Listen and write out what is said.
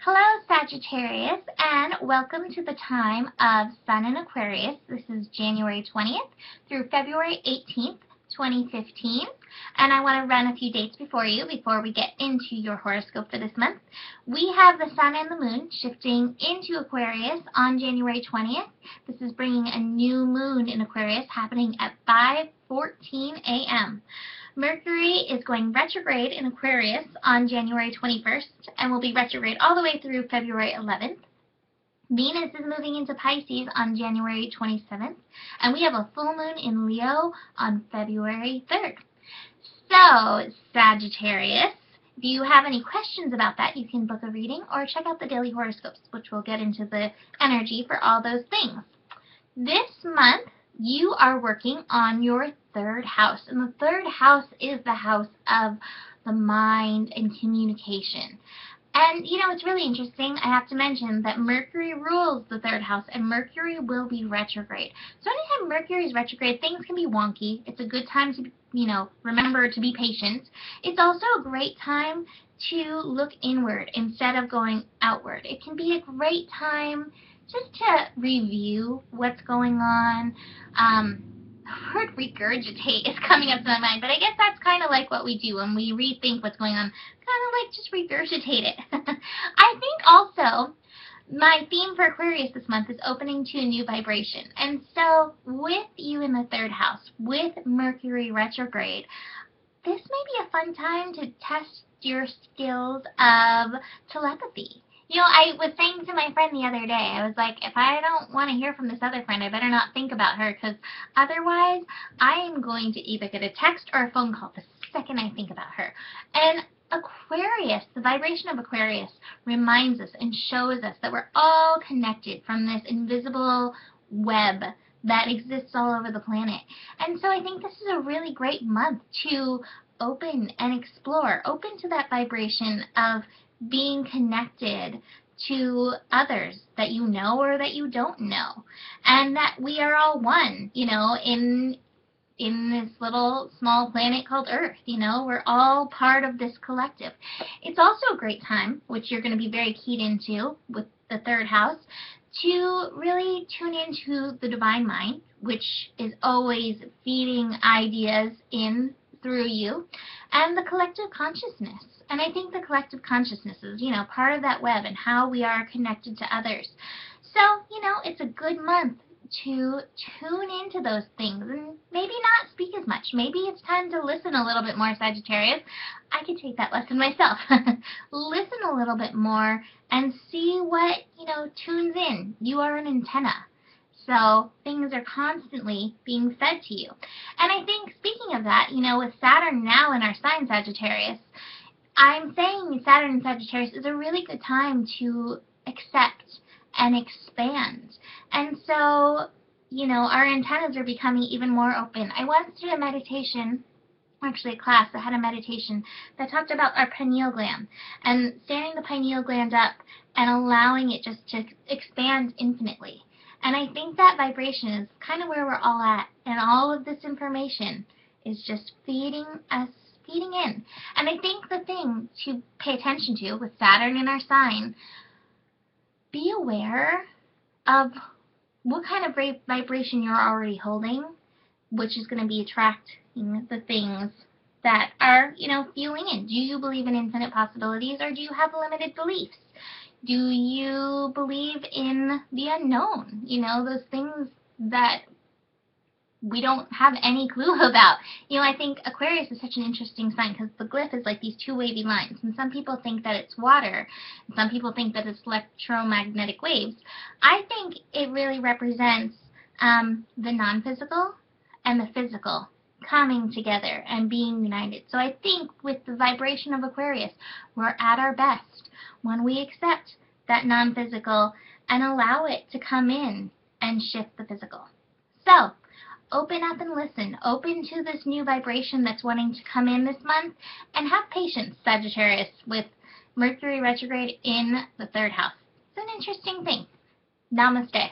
Hello, Sagittarius, and welcome to the time of Sun in Aquarius. This is January 20th through February 18th, 2015. And I want to run a few dates before we get into your horoscope for this month. We have the Sun and the Moon shifting into Aquarius on January 20th. This is bringing a new moon in Aquarius happening at 5:14 a.m. Mercury is going retrograde in Aquarius on January 21st and will be retrograde all the way through February 11th. Venus is moving into Pisces on January 27th, and we have a full moon in Leo on February 3rd. So, Sagittarius, if you have any questions about that, you can book a reading or check out the daily horoscopes, which will get into the energy for all those things. This month, you are working on your third house, and the third house is the house of the mind and communication. And, it's really interesting. I have to mention that Mercury rules the third house, and Mercury will be retrograde. So anytime Mercury is retrograde, things can be wonky. It's a good time to, remember to be patient. It's also a great time to look inward instead of going outward. It can be a great time just to review what's going on. The word regurgitate is coming up to my mind, but I guess that's kind of like what we do when we rethink what's going on. Kind of like just regurgitate it. I think also my theme for Aquarius this month is opening to a new vibration. And so with you in the third house, with Mercury retrograde, this may be a fun time to test your skills of telepathy. I was saying to my friend the other day, I was like, if I don't want to hear from this other friend, I better not think about her, because otherwise I am going to either get a text or a phone call the second I think about her. And Aquarius, the vibration of Aquarius, reminds us and shows us that we're all connected from this invisible web that exists all over the planet. And so I think this is a really great month to open and explore, open to that vibration of being connected to others that you know or that you don't know, and that we are all one, in this little small planet called Earth. We're all part of this collective. It's also a great time, which you're going to be very keyed into with the third house, to really tune into the divine mind, which is always feeding ideas in through you, and the collective consciousness. And I think the collective consciousness is, part of that web and how we are connected to others. So, it's a good month to tune into those things and maybe not speak as much. Maybe it's time to listen a little bit more, Sagittarius. I could take that lesson myself. Listen a little bit more and see what, tunes in. You are an antenna. So things are constantly being fed to you. And I think, speaking of that, with Saturn now in our sign, Sagittarius, I'm saying Saturn in Sagittarius is a really good time to accept and expand. And so, our antennas are becoming even more open. I once did a meditation, actually a class that had a meditation that talked about our pineal gland and standing the pineal gland up and allowing it just to expand infinitely. And I think that vibration is kind of where we're all at, and all of this information is just feeding in. And I think the thing to pay attention to with Saturn in our sign, be aware of what kind of vibration you're already holding, which is going to be attracting the things that are, fueling in. Do you believe in infinite possibilities, or do you have limited beliefs? Do you believe in the unknown? Those things that we don't have any clue about. I think Aquarius is such an interesting sign because the glyph is like these two wavy lines, and some people think that it's water, and some people think that it's electromagnetic waves. I think it really represents the non-physical and the physical coming together and being united. So I think with the vibration of Aquarius, we're at our best when we accept that non-physical and allow it to come in and shift the physical. So, open up and listen. Open to this new vibration that's wanting to come in this month, and have patience, Sagittarius, with Mercury retrograde in the third house. It's an interesting thing. Namaste.